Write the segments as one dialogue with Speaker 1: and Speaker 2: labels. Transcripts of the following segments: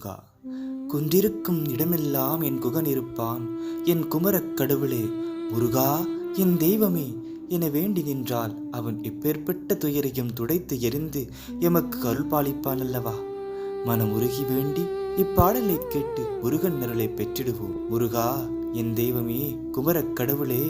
Speaker 1: முருகா. குன்றிருக்கும் இடமெல்லாம் என் குகன் இருப்பான். என் குமரக் கடவுளே முருகா, என் தெய்வமே என வேண்டி நின்றால் அவன் எப்பேற்பட்ட துயரையும் துடைத்து எறிந்து எமக்கு அருள் பாலிப்பான் அல்லவா. மனமுருகி வேண்டி இப்பாடலை கேட்டு முருகன் அருளை பெற்றிடுவோம். முருகா, என் தெய்வமே, குமரக் கடவுளே.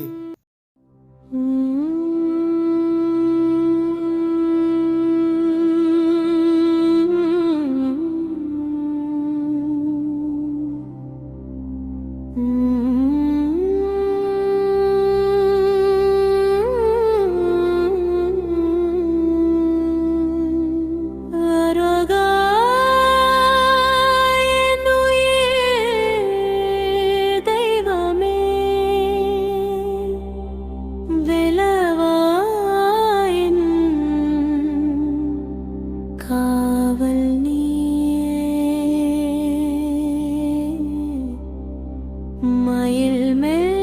Speaker 2: மயில் மேல்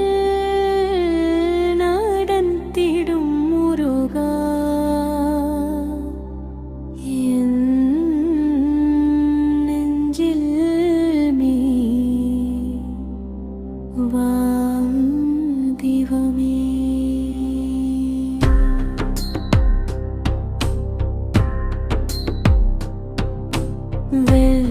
Speaker 2: நடந்திடும் முருகா, என் நெஞ்சில் மீ வாம் தெய்வமே. வெல்